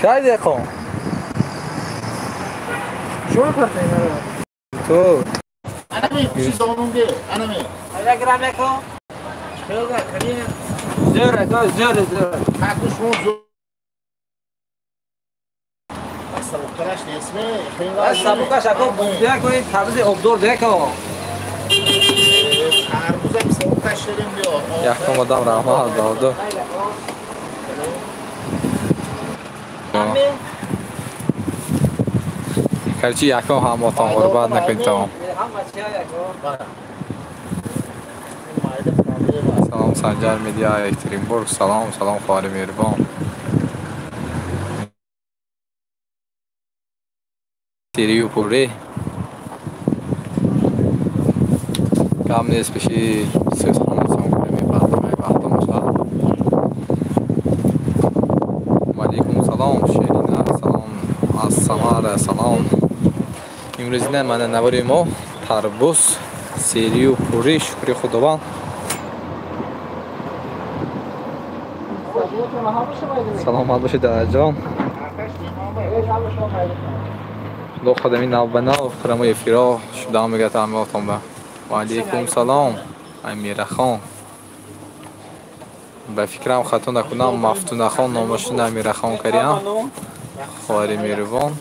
काय देखो شو करते हैं तो انا भी खुशी दोनों के انا में अरे ग्राम देखो होगा खड़ी है जोर है तो जोर मैं कुछ हूं जो اصلا كراش اسمه خیلی सब का शको देखो ये थाबसे obdor देखो هر روزم سوق شیرین بیا یکم آدم رحمت داده کرچی یکم هم آتان غربت نکنید تمام سلام سنجر میدیا اکترینبورگ سلام سلام خواهر مهربان سیریو پوری کم نیست بشی سیز خانه سام کنیم وقتا مشا علیکم سلام شیرین سلام از سمار سلام امروز نه من نواری ما تربوز سیریو پوری شکری خداوند سلامت باشید در جان دو خدمی نو به نو فرمای فیرا شده میگه تعمیاتون به و علیکم سلام امیر خان به فکرم خطا نکنم مفتون خان نامشون امیر خان کریم خواهر میروان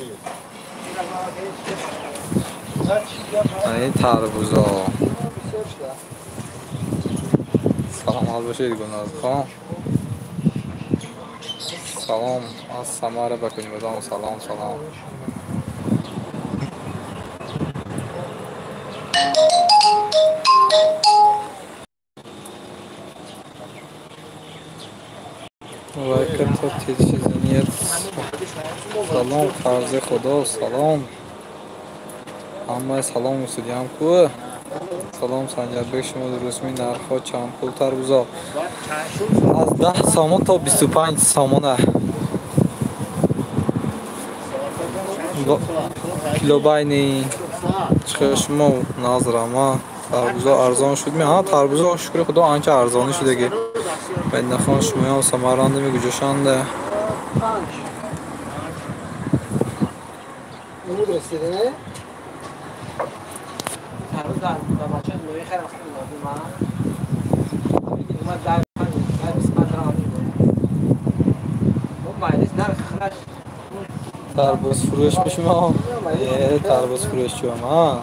این تربوزا سلامت باشید گناز خان سلام از سماره بکنیم بدام سلام سلام وقت تیز چیزنیت سلام فرض خدا سلام همه سلام سودیم کو سلام سنجر بک شما درست می نرخ چند پول تربوزا از 10 سامان تا 25 سامانه کیلو بین چشم و نظرمه تربوزا ارزان شد می ها تربوزا شکر خدا آنچه ارزانی شده که بین خان شما و سمرانده می گوششانده اینو رسیده هنوز در بچه نوعی خیلی وقتی می‌دادیم من میگیم اومد در 20 متر آبی بود اون مایلیس در خلاش تربوز فروش میشم تربوز فروش شما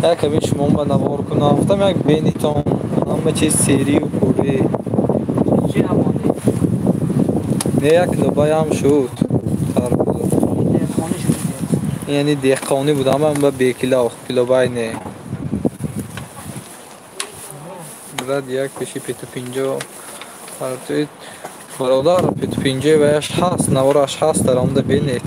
یک کمی شما با نوار کنم گفتم یک بینیتون همه چیز سیری و پوری نه یک لبای هم شد تربوز یعنی دهقانی بود اما با کیلو بینه برد یک پیشی پیتو پینجا فرطوید برادر پیتو پینجا ویش هست نوارش هست در آمده بینید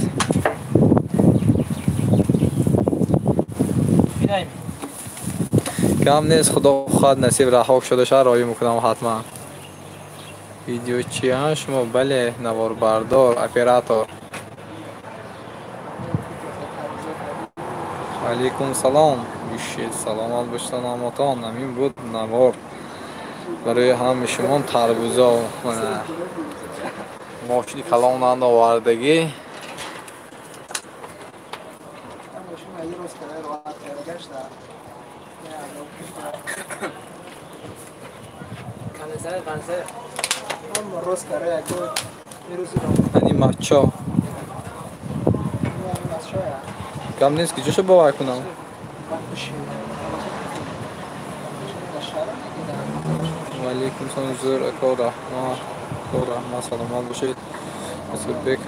کم نیست خدا خواهد نصیب رحاک شده شد رایی میکنم حتما ویدیو چی هم شما بله نوار بردار اپیراتور علیکم سلام بشید سلامت باشتن اماتان همین بود نوار برای همه شما تربوزا ماشینی کلان اند آوردگی یعنی مچا کم نیست که جوشو باور کنم علیکم سلام زور کارا ما سلامت باشید مسعود بک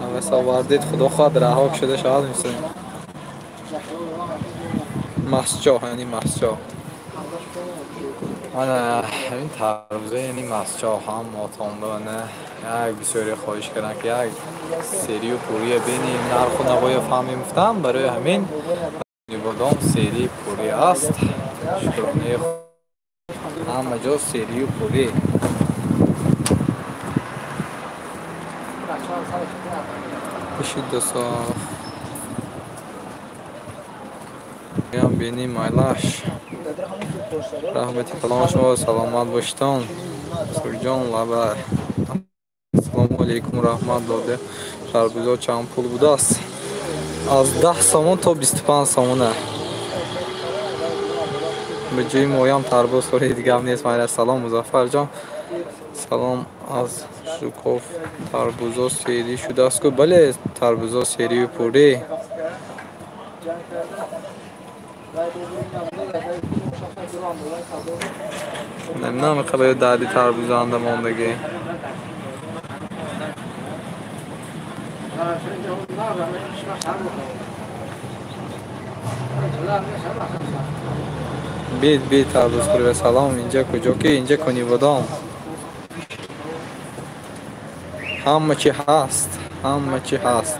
نوست آوردید خدا خواهد رهاک شده شاید میسیم مسجا یعنی مسجا من این تربوزه یعنی مسجا هم ماتانده و نه یک بسیاری خواهش کردن که یک سری و پوری بینیم نرخ و نوای فهمی مفتم برای همین بادام سری پوری است شکرانه همه جا سری و پوری بشید دو صاف هم بینیم مایلاش rahmati kalom shoma salomat boshiton surjon laba. Assalomu alaykum rahmat dode. Tarbuzo chand pul budast? Az 10 somon ta 25 somon. به جای مویام تربوز خوری دیگه هم نیست. مایل سلام مظفر جان. سلام از شکوف تربوزا سری شده است که بله تربوزا سری و پوری نمیدونم خبر دادی تربوزا انده ماندگی بید تربوز خوری و سلام. اینجا کجا که اینجا کنی بادام همه چی هست همه چی هست.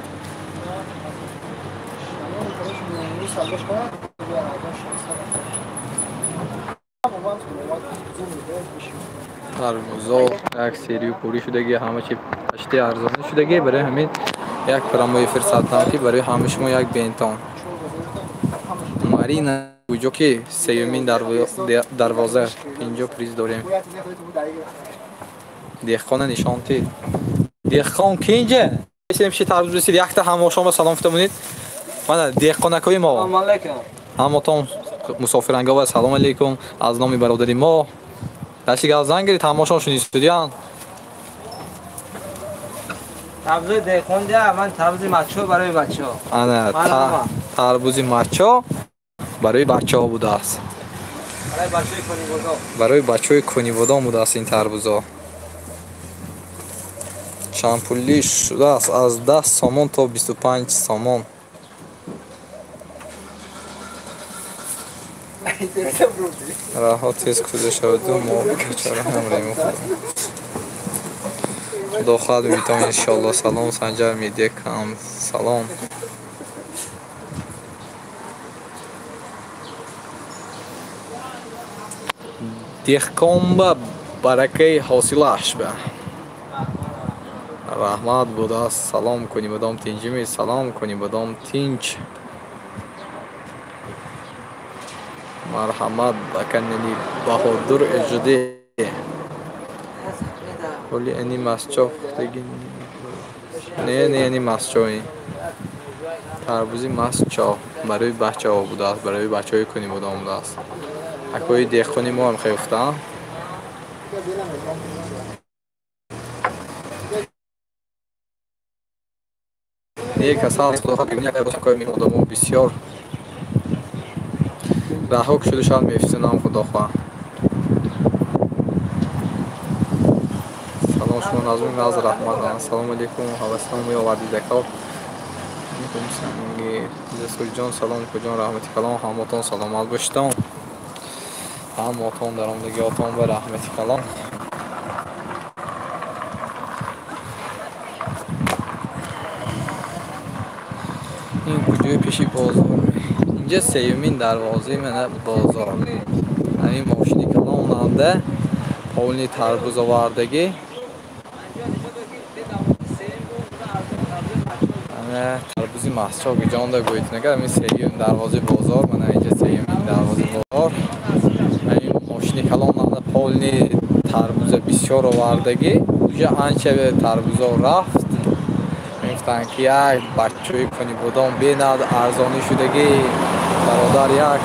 تربوزا یک سری پوری شدگی همه چی پشتی ارزانی شدگی برای همین یک پراموی فرصت ناکی برای همه شما یک بینتان مارین کجا که سیومین دروازه اینجا پریز داریم. دیخخانه نشانتی دیخخان که اینجا میشه تربوز رسید یک تا همه شما سلام فتمونید. من دیخخانه کوی ما سلام علیکم همه تان مسافرانگا و سلام علیکم از نام برادری ما داشتی گاز زنگری تماشا شدید استودیان تربوز دیخونده من تربوز مچو برای بچه ها. انا تربوز مچو برای بچه ها بوده است. برای بچه های کنیوادا بوده است این تربوزا. چند پولی شده است از 10 سامان تا 25 سامان. رها تیز کده شود و ما بکچاره همریم خدا خواهد میتام انشاءالله. سلام سنجر میدیه کم سلام. دیخکان با برکه حاصلش به رحمت بوده. سلام کنی بدام تینجی می سلام کنی بدام تینج مرحمت بکننی بهادر اجده ولی اینی مسچو دیگه نه اینی مسچو این تربوزی مسچو برای بچه ها بوده است. برای بچه های کنی بدام بوده است. اکوی دیخونی ما هم خیفتم یک کسا از خدا بگونی اگر باشه که میمودم بسیار رهاک شده شاید میفتنم خدا خواه. سلام شما نازمین از رحمت. سلام علیکم حوستان می آوردی دکار میکنم سنگی زسور جان سلام کجان رحمتی کلام هماتان سلامت باشتم. هماتان در آمدگی آتان به رحمتی کلام. این کجای پیشی بازار اینجا سیومین دروازه من بازار همین ماشینی کلام نامده پاولنی تربوز آوردگی همه تربوزی محصا که جان در گویت نگه همین سیومین دروازه بازار من اینجا سیومین دروازه بازار همین ماشینی کلام نامده پاولنی تربوز بسیار آوردگی اونجا انچه به تربوزا رفت میفتن که یک بچه‌ای کنی بودم بیند ارزانی شدگی برادر یک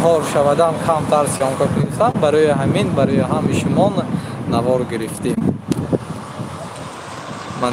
کار شودم کم تر سیام کار کنیستم برای همین برای همه شما نوار گرفتیم. من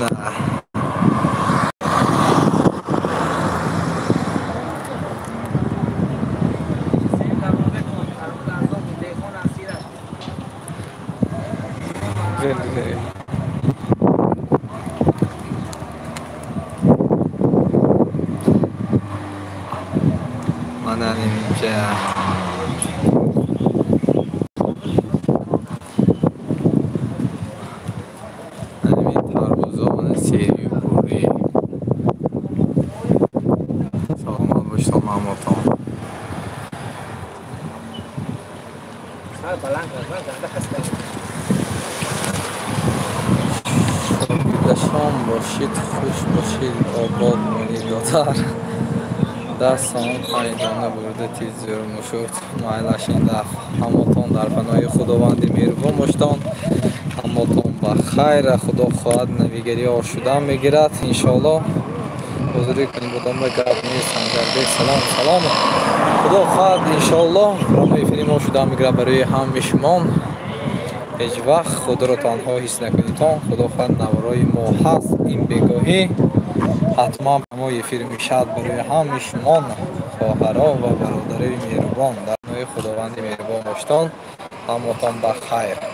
شام باشید خوش باشید آباد مانی دادر دستان هیجان برده تیزیر مشود مایلشین در همتون در پناه خداوند مهربان باشتان. همتون بخیر. خدا خواهد نویگری آشوده میگیرد انشالله. حضوری کنیم بودم به گرد نیستم در سلام خدا خواهد انشالله برای فیلم آشوده میگیرد برای همه شما. هیچ وقت خود را تنها حس نکنید. خدا خواهد نوارای ما هست این بگاهی حتما ما یه فیلم شد برای همه شما خواهرها و برادرای مهربان در نام خداوند مهربان باشتان. همتون بخیر.